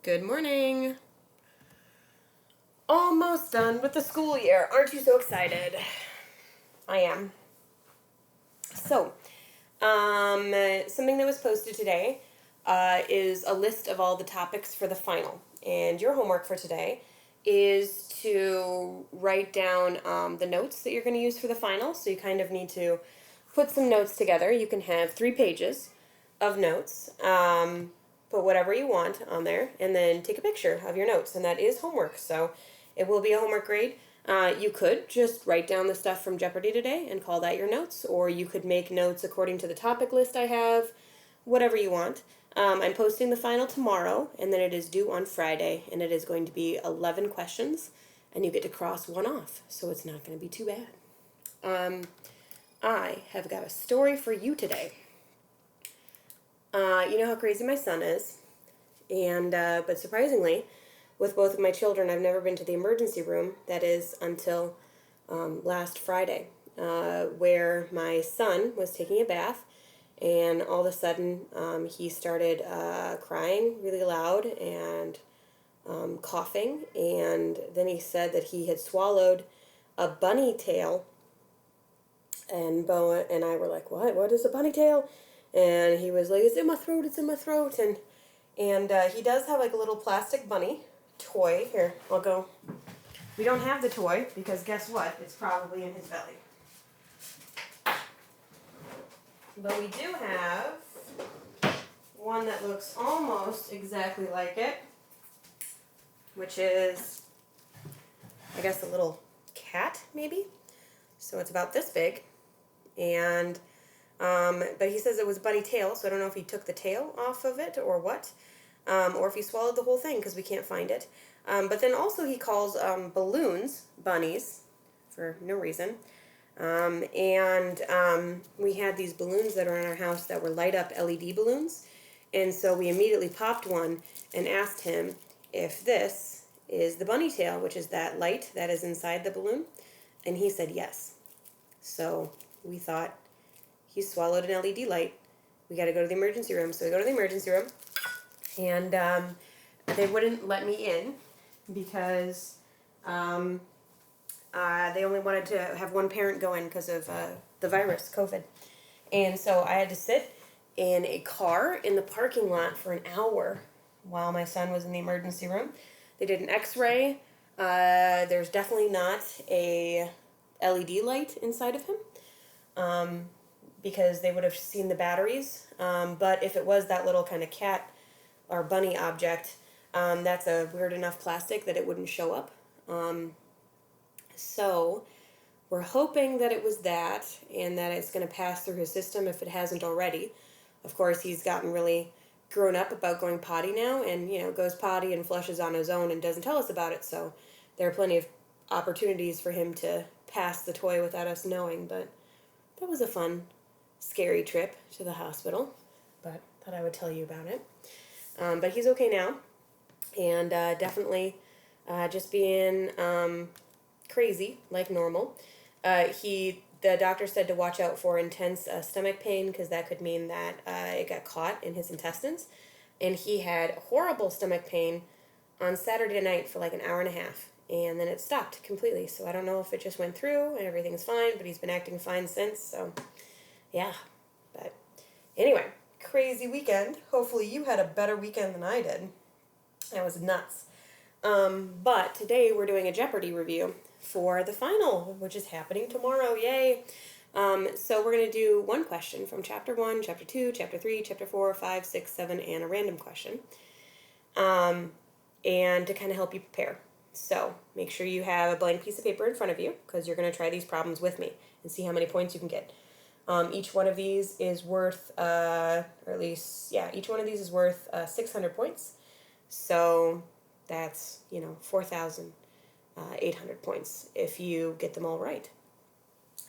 Good morning. Almost done with the school year. Aren't you so excited? I am. So, something that was posted today is a list of all the topics for the final. And your homework for today is to write down the notes that you're going to use for the final. So you kind of need to put some notes together. You can have 3 pages of notes. Put whatever you want on there, and then take a picture of your notes, and that is homework, so it will be a homework grade. You could just write down the stuff from Jeopardy today and call that your notes, or you could make notes according to the topic list I have, whatever you want. I'm posting the final tomorrow, and then it is due on Friday, and it is going to be 11 questions, and you get to cross one off, so it's not going to be too bad. I have got a story for you today. You know how crazy my son is, and but surprisingly, with both of my children, I've never been to the emergency room. That is until last Friday, where my son was taking a bath, and all of a sudden he started crying really loud and coughing, and then he said that he had swallowed a bunny tail, and Boa and I were like, What is a bunny tail? And he was like, it's in my throat, and he does have like a little plastic bunny toy. Here, I'll go. We don't have the toy, because guess what? It's probably in his belly. But we do have one that looks almost exactly like it, which is, I guess, a little cat, maybe? So it's about this big, and but he says it was bunny tail, so I don't know if he took the tail off of it or what, or if he swallowed the whole thing, because we can't find it. But then also he calls balloons bunnies for no reason. We had these balloons that are in our house that were light up LED balloons, and so we immediately popped one and asked him if this is the bunny tail, which is that light that is inside the balloon, and he said yes. So we thought, he swallowed an LED light. We got to go to the emergency room. So we go to the emergency room, and they wouldn't let me in because they only wanted to have one parent go in because of the virus, COVID. And so I had to sit in a car in the parking lot for an hour while my son was in the emergency room. They did an x-ray. There's definitely not a LED light inside of him. Because they would have seen the batteries. But if it was that little kind of cat or bunny object, that's a weird enough plastic that it wouldn't show up. So we're hoping that it was that, and that it's going to pass through his system if it hasn't already. Of course, he's gotten really grown up about going potty now, and goes potty and flushes on his own and doesn't tell us about it. So there are plenty of opportunities for him to pass the toy without us knowing. But that was a fun, scary trip to the hospital, but thought I would tell you about it. But he's okay now, and definitely just being crazy like normal. The doctor said to watch out for intense stomach pain, because that could mean that it got caught in his intestines, and he had horrible stomach pain on Saturday night for like an hour and a half, and then it stopped completely. So I don't know if it just went through and everything's fine, but he's been acting fine since, so yeah. But anyway, crazy weekend. Hopefully you had a better weekend than I did. That was nuts. But today we're doing a Jeopardy review for the final, which is happening tomorrow. Yay! So we're going to do one question from Chapter 1, Chapter 2, Chapter 3, Chapter 4, 5, 6, 7, and a random question. And to kind of help you prepare. So make sure you have a blank piece of paper in front of you, because you're going to try these problems with me and see how many points you can get. Each one of these is worth, each one of these is worth 600 points. So that's, 4,800 points if you get them all right.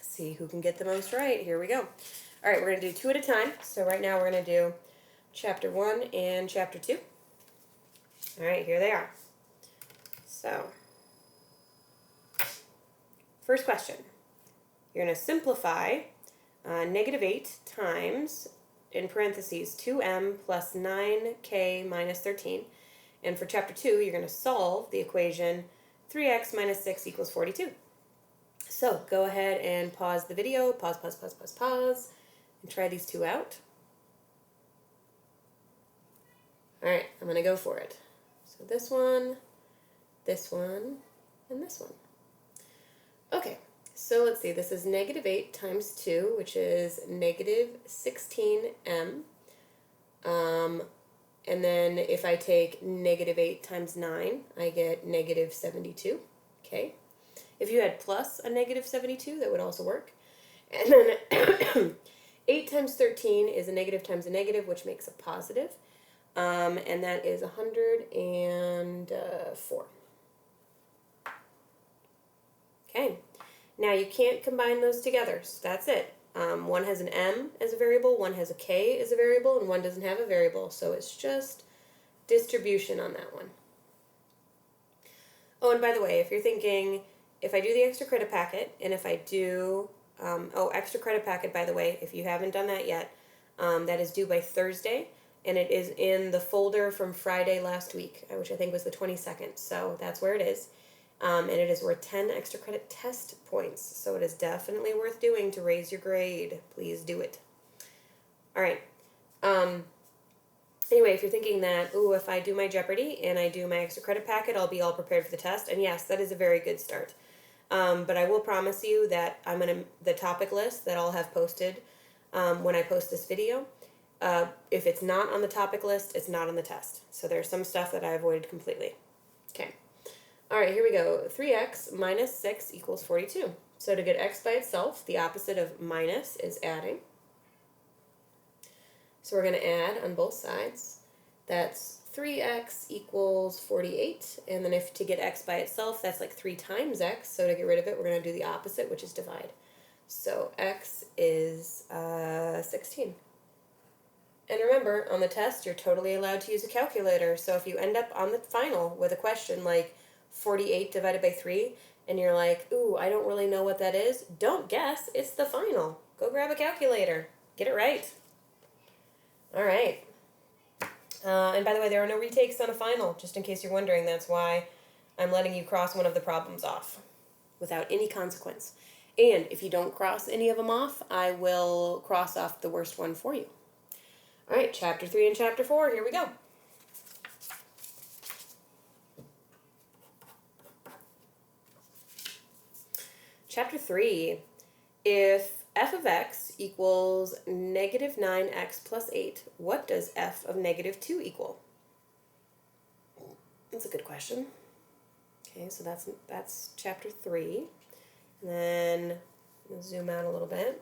See who can get the most right. Here we go. All right, we're going to do 2 at a time. So right now we're going to do Chapter 1 and Chapter 2. All right, here they are. So, first question. You're going to simplify -8 times, in parentheses, 2m plus 9k minus 13 And for chapter 2, you're going to solve the equation 3x minus 6 equals 42. So go ahead and pause the video, pause, and try these two out. All right, I'm going to go for it. So this one, and this one. Okay, so let's see. This is negative 8 times 2, which is negative 16m. And then if I take negative 8 times 9, I get negative 72. Okay. If you had plus a negative 72, that would also work. And then 8 times 13 is a negative times a negative, which makes a positive. And that is 104. Okay. Now you can't combine those together, so that's it. One has an m as a variable, one has a k as a variable, and one doesn't have a variable, so it's just distribution on that one. Oh, and by the way, if you're thinking, if I do the extra credit packet, and if I do, extra credit packet, by the way, if you haven't done that yet, that is due by Thursday, and it is in the folder from Friday last week, which I think was the 22nd, so that's where it is. And it is worth 10 extra credit test points, so it is definitely worth doing to raise your grade. Please do it. All right. Anyway, if you're thinking that, ooh, if I do my Jeopardy and I do my extra credit packet, I'll be all prepared for the test, and yes, that is a very good start. But I will promise you that the topic list that I'll have posted when I post this video, if it's not on the topic list, it's not on the test. So there's some stuff that I avoided completely. Okay. All right, here we go. 3x minus 6 equals 42. So to get x by itself, the opposite of minus is adding. So we're going to add on both sides. That's 3x equals 48. And then if to get x by itself, that's like 3 times x. So to get rid of it, we're going to do the opposite, which is divide. So x is 16. And remember, on the test, you're totally allowed to use a calculator. So if you end up on the final with a question like 48 divided by 3, and you're like, ooh, I don't really know what that is, don't guess. It's the final. Go grab a calculator. Get it right. All right. And by the way, there are no retakes on a final, just in case you're wondering. That's why I'm letting you cross one of the problems off without any consequence. And if you don't cross any of them off, I will cross off the worst one for you. All right, Chapter 3 and Chapter 4, here we go. Chapter 3, if f of x equals negative 9x plus 8, what does f of negative 2 equal? That's a good question. Okay, so that's Chapter 3. And then we'll zoom out a little bit.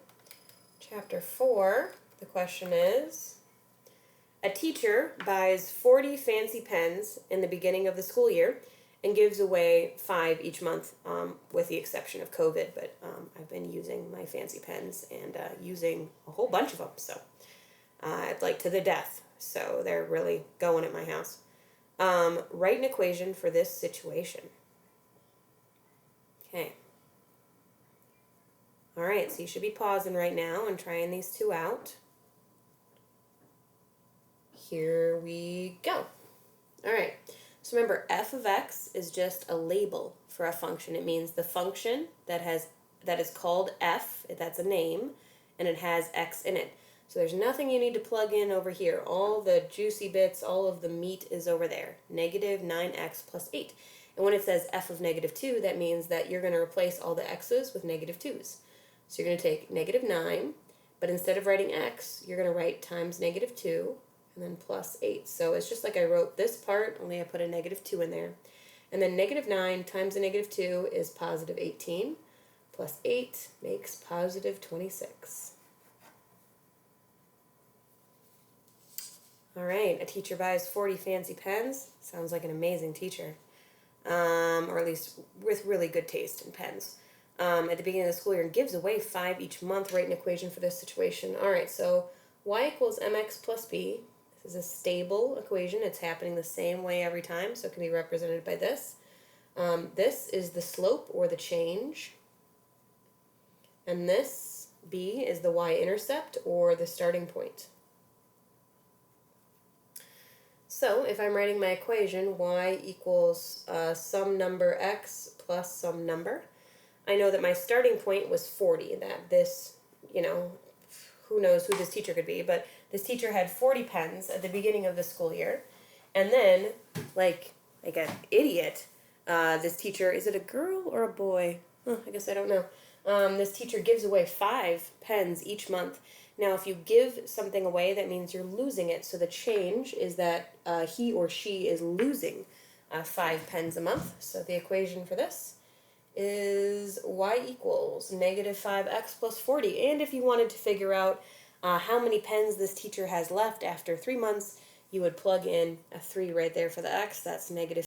Chapter 4, the question is, a teacher buys 40 fancy pens in the beginning of the school year and gives away 5 each month, with the exception of COVID, but I've been using my fancy pens and using a whole bunch of them, so I'd like to the death, so they're really going at my house. Write an equation for this situation. Okay. All right, so you should be pausing right now and trying these two out. Here we go. All right. So remember, f of x is just a label for a function. It means the function that is called f, that's a name, and it has x in it. So there's nothing you need to plug in over here. All the juicy bits, all of the meat is over there. Negative 9x plus 8. And when it says f of negative 2, that means that you're going to replace all the x's with negative 2's. So you're going to take negative 9, but instead of writing x, you're going to write times negative 2, and then plus 8. So it's just like I wrote this part, only I put a negative 2 in there. And then negative 9 times a negative 2 is positive 18, plus 8 makes positive 26. All right, a teacher buys 40 fancy pens. Sounds like an amazing teacher, or at least with really good taste in pens. At the beginning of the school year and gives away 5 each month. Write an equation for this situation. All right, so y equals mx plus b. This is a stable equation. It's happening the same way every time, so it can be represented by this. This is the slope or the change. And this, b, is the y-intercept or the starting point. So if I'm writing my equation, y equals some number x plus some number, I know that my starting point was 40, that this, you know, who knows who this teacher could be, but this teacher had 40 pens at the beginning of the school year. And then, like an idiot, this teacher, is it a girl or a boy? Oh, I guess I don't know. This teacher gives away 5 pens each month. Now, if you give something away, that means you're losing it. So the change is that he or she is losing 5 pens a month. So the equation for this is y equals negative 5x plus 40. And if you wanted to figure out how many pens this teacher has left after 3 months, you would plug in a 3 right there for the x. That's negative